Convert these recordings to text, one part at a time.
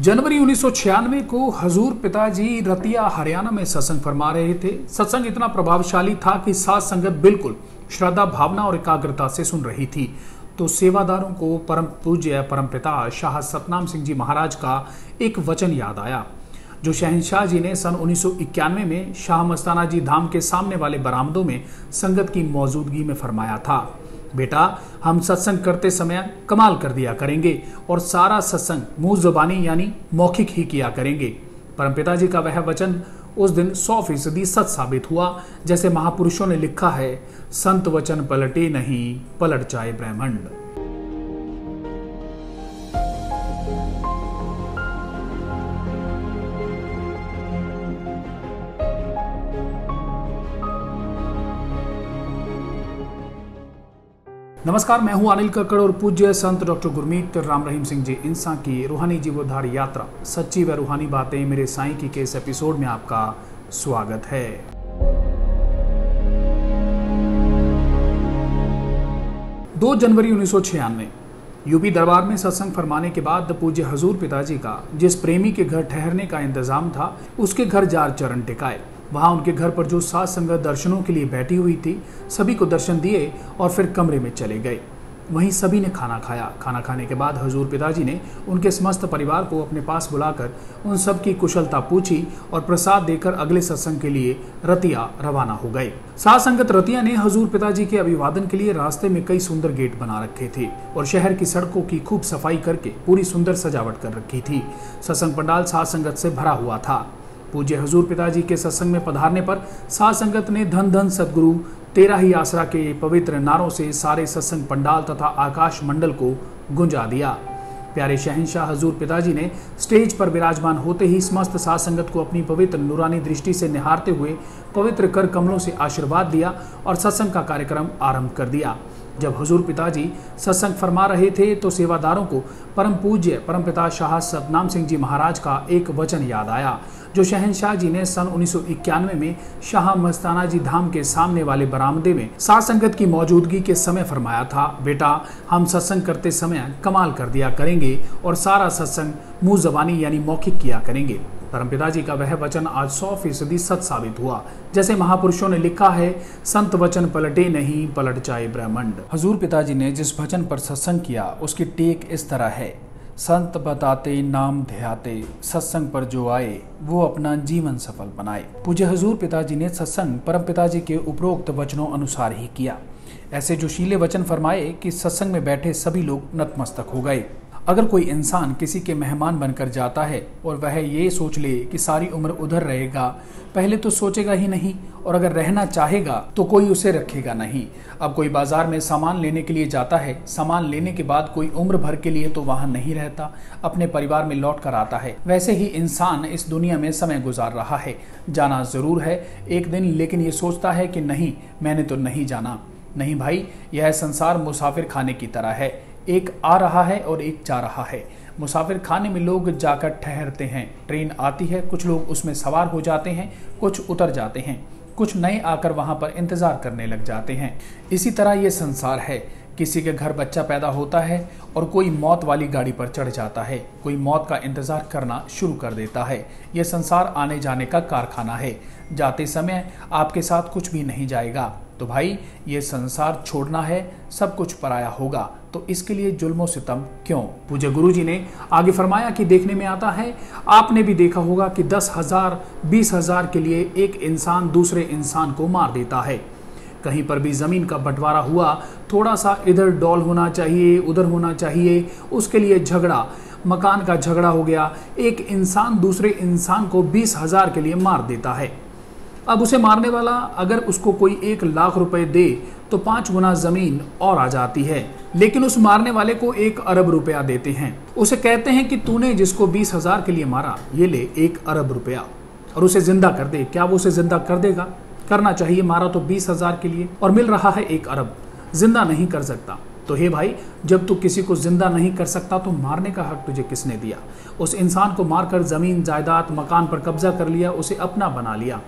जनवरी 1996 को हजूर पिताजी रतिया हरियाणा में सत्संग फरमा रहे थे। सत्संग इतना प्रभावशाली था कि साध संगत बिल्कुल श्रद्धा भावना और एकाग्रता से सुन रही थी। तो सेवादारों को परम पूज्य परमपिता शाह सतनाम सिंह जी महाराज का एक वचन याद आया, जो शहंशाह जी ने सन 1991 में शाह मस्ताना जी धाम के सामने वाले बरामदों में संगत की मौजूदगी में फरमाया था। बेटा, हम सत्संग करते समय कमाल कर दिया करेंगे और सारा सत्संग मुंह जुबानी यानी मौखिक ही किया करेंगे। परमपिता जी का वह वचन उस दिन 100% सच साबित हुआ। जैसे महापुरुषों ने लिखा है, संत वचन पलटे नहीं, पलट जाए ब्रह्मांड। नमस्कार, मैं हूं अनिल कक्कड़ और पूज्य संत डॉक्टर गुरमीत राम रहीम सिंह जी इंसान की रूहानी जीवोद्धार यात्रा सच्ची व रूहानी बातें मेरे साईं की के इस एपिसोड में आपका स्वागत है। दो जनवरी 1996 यूपी दरबार में सत्संग फरमाने के बाद पूज्य हजूर पिताजी का जिस प्रेमी के घर ठहरने का इंतजाम था, उसके घर जार चरण टिकाए। वहां उनके घर पर जो साध संगत दर्शनों के लिए बैठी हुई थी, सभी को दर्शन दिए और फिर कमरे में चले गए। वहीं सभी ने खाना खाया। खाना खाने के बाद हजूर पिताजी ने उनके समस्त परिवार को अपने पास बुलाकर उन सब की कुशलता पूछी और प्रसाद देकर अगले सत्संग के लिए रतिया रवाना हो गए। साध संगत रतिया ने हजूर पिताजी के अभिवादन के लिए रास्ते में कई सुंदर गेट बना रखे थे और शहर की सड़कों की खूब सफाई करके पूरी सुंदर सजावट कर रखी थी। सत्संग पंडाल साध संगत से भरा हुआ था। पूज्य हजूर पिताजी के सत्संग में पधारने पर साध संगत ने धन धन सदगुरु तेरा ही आसरा के पवित्र नारों से सारे सत्संग पंडाल तथा आकाश मंडल को गुंजा दिया। प्यारे शहंशाह हजूर पिताजी ने स्टेज पर विराजमान होते ही समस्त साध संगत को अपनी पवित्र नूरानी दृष्टि से निहारते हुए पवित्र कर कमलों से आशीर्वाद दिया और सत्संग का कार्यक्रम आरंभ कर दिया। जब हजूर पिताजी सत्संग फरमा रहे थे तो सेवादारों को परम पूज्य परमपिता शाह सतनाम सिंह जी महाराज का एक वचन याद आया, जो शहंशाह जी ने सन 1991 में शाह मस्ताना जी धाम के सामने वाले बरामदे में साध संगत की मौजूदगी के समय फरमाया था। बेटा, हम सत्संग करते समय कमाल कर दिया करेंगे और सारा सत्संग मुंह जबानी यानी मौखिक किया करेंगे। परमपिता जी का वह वचन आज 100% सच साबित हुआ। जैसे महापुरुषों ने लिखा है, संत वचन पलटे नहीं, पलट जाए ब्रह्मांड। हजूर पिताजी ने जिस भजन पर सत्संग किया, उसकी टेक इस तरह है, संत बताते नाम ध्याते, सत्संग पर जो आए वो अपना जीवन सफल बनाए। पूज्य हजूर पिताजी ने सत्संग परम पिताजी के उपरोक्त वचनों अनुसार ही किया। ऐसे जो शीले वचन फरमाए कि सत्संग में बैठे सभी लोग नतमस्तक हो गए। अगर कोई इंसान किसी के मेहमान बनकर जाता है और वह ये सोच ले कि सारी उम्र उधर रहेगा, पहले तो सोचेगा ही नहीं, और अगर रहना चाहेगा तो कोई उसे रखेगा नहीं। अब कोई बाजार में सामान लेने के लिए जाता है, सामान लेने के बाद कोई उम्र भर के लिए तो वहां नहीं रहता, अपने परिवार में लौट कर आता है। वैसे ही इंसान इस दुनिया में समय गुजार रहा है। जाना जरूर है एक दिन, लेकिन ये सोचता है कि नहीं, मैंने तो नहीं जाना। नहीं भाई, यह संसार मुसाफिर खाने की तरह है, एक आ रहा है और एक जा रहा है। मुसाफिर खाने में लोग जाकर ठहरते हैं, ट्रेन आती है, कुछ लोग उसमें सवार हो जाते हैं, कुछ उतर जाते हैं, कुछ नए आकर वहां पर इंतजार करने लग जाते हैं। इसी तरह ये संसार है। किसी के घर बच्चा पैदा होता है और कोई मौत वाली गाड़ी पर चढ़ जाता है, कोई मौत का इंतजार करना शुरू कर देता है। यह संसार आने जाने का कारखाना है। जाते समय आपके साथ कुछ भी नहीं जाएगा। तो भाई, ये संसार छोड़ना है, सब कुछ पराया होगा, तो इसके लिए जुल्मो सितम क्यों। पूज्य गुरु जी ने आगे फरमाया कि देखने में आता है, आपने भी देखा होगा कि 10,000 20,000 के लिए एक इंसान दूसरे इंसान को मार देता है। कहीं पर भी जमीन का बंटवारा हुआ, थोड़ा सा इधर डॉल होना चाहिए, उधर होना चाहिए, उसके लिए झगड़ा, मकान का झगड़ा हो गया, एक इंसान दूसरे इंसान को 20,000 के लिए मार देता है। अब उसे मारने वाला अगर उसको कोई 1 लाख रुपए दे तो 5 गुना जमीन और आ जाती है, लेकिन उस मारने वाले को 1 अरब रुपया देते हैं। उसे कहते हैं कि तूने जिसको 20,000 के लिए मारा, ये ले 1 अरब रुपया और उसे जिंदा कर दे। क्या वो उसे जिंदा कर देगा? करना चाहिए, मारा तो 20,000 के लिए और मिल रहा है 1 अरब, जिंदा नहीं कर सकता। तो हे भाई, जब तू किसी को जिंदा नहीं कर सकता तो मारने का हक तुझे किसने दिया? उस इंसान को मारकर जमीन जायदाद मकान पर कब्जा कर लिया, उसे अपना बना लिया।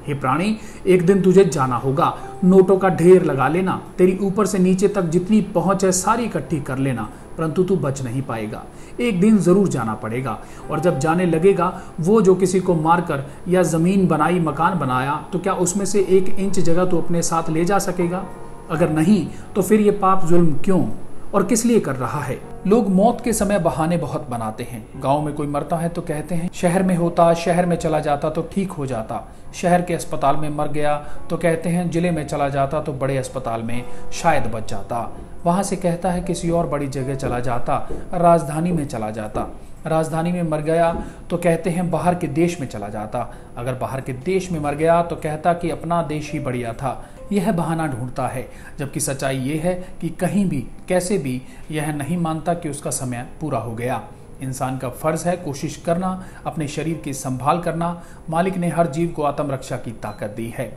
हे प्राणी, एक दिन तुझे जाना होगा। नोटों का ढेर लगा लेना, तेरी ऊपर से नीचे तक जितनी पहुंच है सारी इकट्ठी कर लेना, परंतु तू बच नहीं पाएगा। एक दिन जरूर जाना पड़ेगा, और जब जाने लगेगा वो जो किसी को मारकर या जमीन बनाई मकान बनाया, तो क्या उसमें से 1 इंच जगह तू अपने साथ ले जा सकेगा? अगर नहीं तो फिर ये पाप जुल्म क्यों और किस लिए कर रहा है? लोग मौत के समय बहाने बहुत बनाते हैं। गांव में कोई मरता है तो कहते हैं शहर में होता, शहर में चला जाता तो ठीक हो जाता। शहर के अस्पताल में मर गया तो कहते हैं जिले में चला जाता तो बड़े अस्पताल में शायद बच जाता। वहां से कहता है किसी और बड़ी जगह चला जाता, राजधानी में चला जाता। राजधानी में मर गया तो कहते हैं बाहर के देश में चला जाता। अगर बाहर के देश में मर गया तो कहता कि अपना देश ही बढ़िया था। यह बहाना ढूंढता है, जबकि सच्चाई ये है कि कहीं भी कैसे भी यह नहीं मानता कि उसका समय पूरा हो गया। इंसान का फर्ज है कोशिश करना, अपने शरीर की संभाल करना। मालिक ने हर जीव को आत्मरक्षा की ताकत दी है।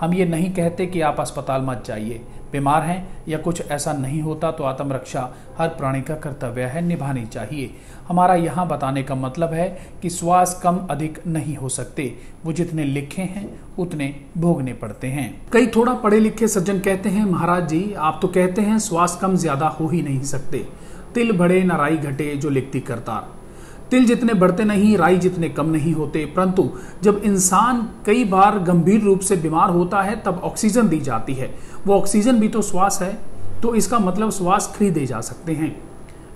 हम ये नहीं कहते कि आप अस्पताल मत जाइए, बीमार हैं या कुछ ऐसा नहीं होता तो आत्मरक्षा हर प्राणी का कर्तव्य है, निभानी चाहिए। हमारा यहाँ बताने का मतलब है कि श्वास कम अधिक नहीं हो सकते, वो जितने लिखे हैं उतने भोगने पड़ते हैं। कई थोड़ा पढ़े लिखे सज्जन कहते हैं महाराज जी आप तो कहते हैं श्वास कम ज्यादा हो ही नहीं सकते। तिल बढ़े न राई घटे जो लिखती करतार। तिल जितने बढ़ते नहीं, राई जितने कम नहीं होते, परंतु जब इंसान कई बार गंभीर रूप से बीमार होता है तब ऑक्सीजन दी जाती है। वो ऑक्सीजन भी तो श्वास है, तो इसका मतलब श्वास खरीदे जा सकते हैं?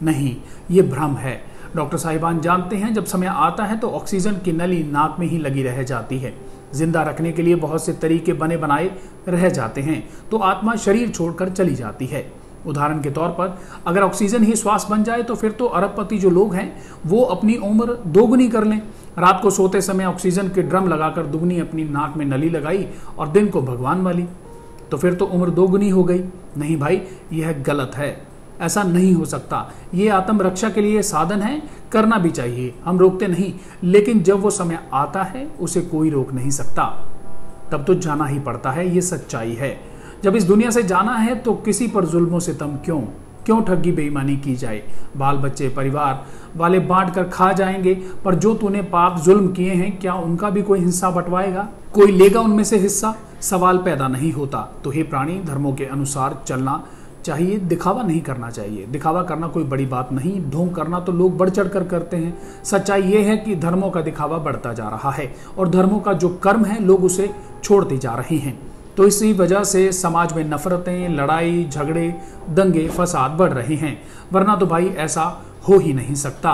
नहीं, ये भ्रम है। डॉक्टर साहिबान जानते हैं जब समय आता है तो ऑक्सीजन की नली नाक में ही लगी रह जाती है। जिंदा रखने के लिए बहुत से तरीके बने बनाए रह जाते हैं, तो आत्मा शरीर छोड़कर चली जाती है। उदाहरण के तौर पर अगर ऑक्सीजन ही श्वास बन जाए तो फिर तो अरबपति जो लोग हैं वो अपनी उम्र दोगुनी कर लें। रात को सोते समय ऑक्सीजन के ड्रम लगाकर दुगनी अपनी नाक में नली लगाई और दिन को भगवान वाली, तो फिर तो उम्र दोगुनी हो गई। नहीं भाई, यह गलत है, ऐसा नहीं हो सकता। ये आत्मरक्षा के लिए साधन है, करना भी चाहिए, हम रोकते नहीं, लेकिन जब वो समय आता है उसे कोई रोक नहीं सकता, तब तो जाना ही पड़ता है। ये सच्चाई है। जब इस दुनिया से जाना है तो किसी पर जुल्मों से तम क्यों ठगी बेईमानी की जाए। बाल बच्चे परिवार वाले बांट कर खा जाएंगे, पर जो तूने पाप जुल्म किए हैं क्या उनका भी कोई हिस्सा बंटवाएगा? कोई लेगा उनमें से हिस्सा? सवाल पैदा नहीं होता। तो हे प्राणी, धर्मों के अनुसार चलना चाहिए, दिखावा नहीं करना चाहिए। दिखावा करना कोई बड़ी बात नहीं, ढोंग करना तो लोग बढ़ चढ़ कर करते हैं। सच्चाई ये है कि धर्मों का दिखावा बढ़ता जा रहा है और धर्मों का जो कर्म है लोग उसे छोड़ते जा रहे हैं। तो इसी वजह से समाज में नफरतें, लड़ाई झगड़े, दंगे फसाद बढ़ रहे हैं, वरना तो भाई ऐसा हो ही नहीं सकता।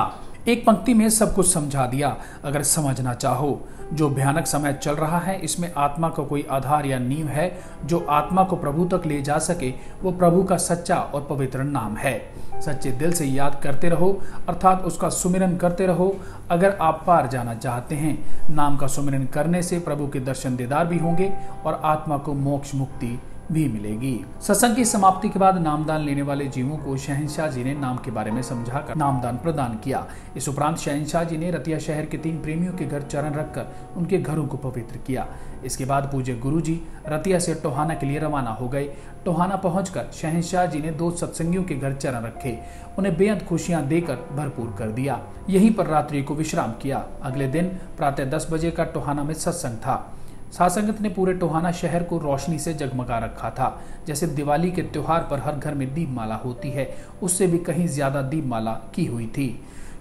एक पंक्ति में सब कुछ समझा दिया। अगर समझना चाहो, जो भयानक समय चल रहा है इसमें आत्मा का कोई आधार या नींव है जो आत्मा को प्रभु तक ले जा सके, वो प्रभु का सच्चा और पवित्र नाम है। सच्चे दिल से याद करते रहो, अर्थात उसका सुमिरन करते रहो। अगर आप पार जाना चाहते हैं, नाम का सुमिरन करने से प्रभु के दर्शन दीदार भी होंगे और आत्मा को मोक्ष मुक्ति भी मिलेगी। सत्संग की समाप्ति के बाद नामदान लेने वाले जीवों को शहंशाह जी ने नाम के बारे में समझाकर नामदान प्रदान किया। इस उपरांत शहंशाह जी ने रतिया शहर के 3 प्रेमियों के घर चरण रखकर उनके घरों को पवित्र किया। इसके बाद पूज्य गुरु जी रतिया से टोहाना के लिए रवाना हो गए। टोहाना पहुंचकर शहंशाह जी ने 2 सत्संगियों के घर चरण रखे, उन्हें बेहद खुशियां देकर भरपूर कर दिया। यहीं पर रात्रि को विश्राम किया। अगले दिन प्रातः 10 बजे का टोहाना में सत्संग था। साध संगत ने पूरे टोहाना शहर को रोशनी से जगमगा रखा था। जैसे दिवाली के त्योहार पर हर घर में दीपमाला होती है, उससे भी कहीं ज्यादा दीपमाला की हुई थी।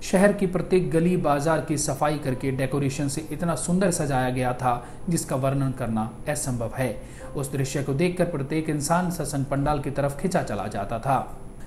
शहर की प्रत्येक गली बाजार की सफाई करके डेकोरेशन से इतना सुंदर सजाया गया था जिसका वर्णन करना असंभव है। उस दृश्य को देखकर प्रत्येक इंसान सत्संग पंडाल की तरफ खिंचा चला जाता था।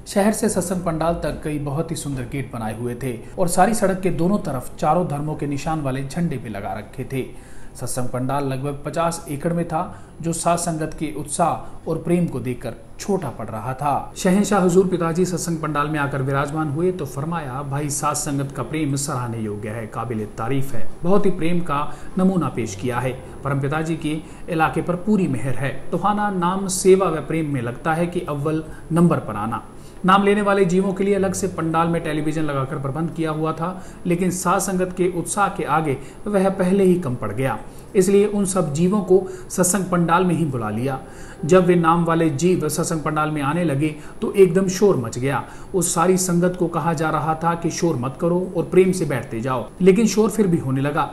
शहर से सत्संग पंडाल तक कई बहुत ही सुंदर गेट बनाए हुए थे और सारी सड़क के दोनों तरफ चारों धर्मों के निशान वाले झंडे भी लगा रखे थे। सत्संग पंडाल लगभग 50 एकड़ में था, जो साध संगत के उत्साह और प्रेम को देखकर छोटा पड़ रहा था। शहंशाह हुजूर पिताजी सत्संग पंडाल में आकर विराजमान हुए तो फरमाया, भाई साध संगत का प्रेम सराहने योग्य है, काबिल तारीफ है। बहुत ही प्रेम का नमूना पेश किया है। परम पिताजी के इलाके पर पूरी मेहर है। टोहाना नाम सेवा व प्रेम में लगता है कि अव्वल नंबर पर आना। नाम लेने वाले जीवों के लिए अलग से पंडाल में टेलीविजन लगाकर प्रबंध किया हुआ था, लेकिन साध संगत के उत्साह के आगे वह पहले ही कम पड़ गया। इसलिए उन सब जीवों को सत्संग पंडाल में ही बुला लिया। जब वे नाम वाले जीव सत्संग पंडाल में आने लगे तो एकदम शोर मच गया। उस सारी संगत को कहा जा रहा था कि शोर मत करो और प्रेम से बैठते जाओ, लेकिन शोर फिर भी होने लगा।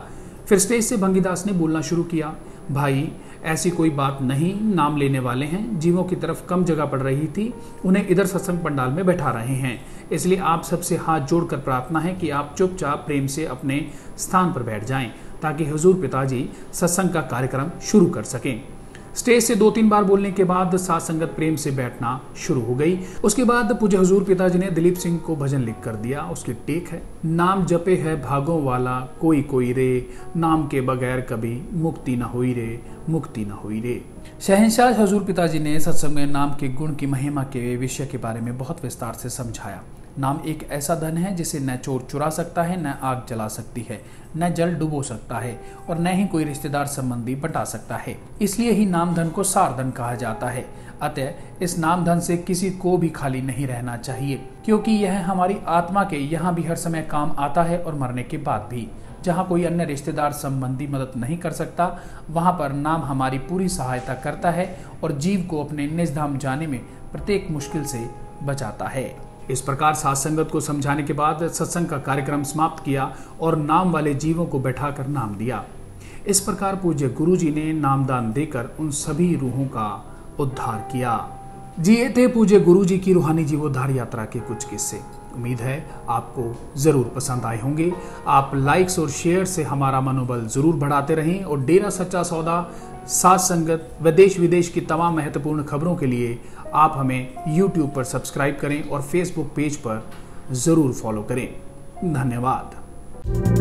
फिर स्टेज से भंगीदास ने बोलना शुरू किया, भाई ऐसी कोई बात नहीं, नाम लेने वाले हैं, जीवों की तरफ कम जगह पड़ रही थी, उन्हें इधर सत्संग पंडाल में बैठा रहे हैं, इसलिए आप सबसे हाथ जोड़कर प्रार्थना है कि आप चुपचाप प्रेम से अपने स्थान पर बैठ जाएं ताकि हुजूर पिताजी सत्संग का कार्यक्रम शुरू कर सकें। स्टेज से 2-3 बार बोलने के बाद साथ संगत प्रेम से बैठना शुरू हो गई। उसके बाद पूज्य हुजूर पिताजी ने दिलीप सिंह को भजन लिख कर दिया। उसकी टेक है, नाम जपे है भागों वाला कोई कोई रे, नाम के बगैर कभी मुक्ति न हुई रे, मुक्ति न हुई रे। शहंशाह हुजूर पिताजी ने सत्संग में नाम के गुण की महिमा के विषय के बारे में बहुत विस्तार से समझाया। नाम एक ऐसा धन है जिसे न चोर चुरा सकता है, न आग जला सकती है, न जल डुबो सकता है और न ही कोई रिश्तेदार संबंधी बटा सकता है। इसलिए ही नाम धन को सार धन कहा जाता है। अतः इस नाम धन से किसी को भी खाली नहीं रहना चाहिए, क्योंकि यह हमारी आत्मा के यहाँ भी हर समय काम आता है और मरने के बाद भी। जहाँ कोई अन्य रिश्तेदार संबंधी मदद नहीं कर सकता, वहाँ पर नाम हमारी पूरी सहायता करता है और जीव को अपने निज धाम जाने में प्रत्येक मुश्किल से बचाता है। इस प्रकार साथ संगत को समझाने के बाद सत्संग का कार्यक्रम समाप्त किया और नाम वाले जीवों को बैठाकर नाम दिया। इस प्रकार पूज्य गुरुजी ने नामदान देकर उन सभी रूहों का उद्धार किया। जी ये थे पूज्य गुरुजी की रूहानी जीवोद्धार यात्रा के कुछ किस्से। उम्मीद है आपको जरूर पसंद आए होंगे। आप लाइक्स और शेयर से हमारा मनोबल जरूर बढ़ाते रहें और डेरा सच्चा सौदा, साथ संगत व देश विदेश की तमाम महत्वपूर्ण खबरों के लिए आप हमें YouTube पर सब्सक्राइब करें और Facebook पेज पर जरूर फॉलो करें। धन्यवाद।